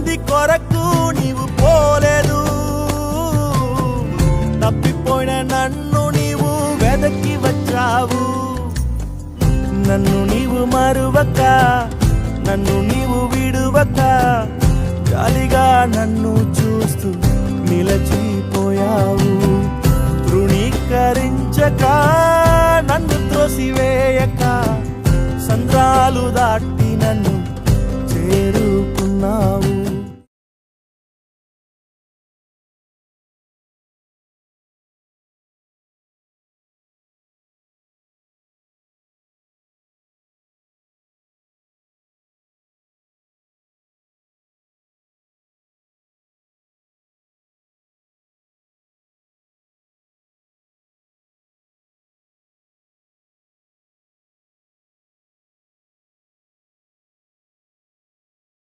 మంది కొరకు నీవు పోలేదు. తప్పిపోయిన నన్ను నీవు వెదకి వచ్చావు. నన్ను నీవు మరువక, నన్ను నీవు విడువక, జాలిగా నన్ను చూస్తూ నిలచిపోయావు. తృణీకరించక, నన్ను త్రోసివేయక, సంద్రాలు దాటి నన్ను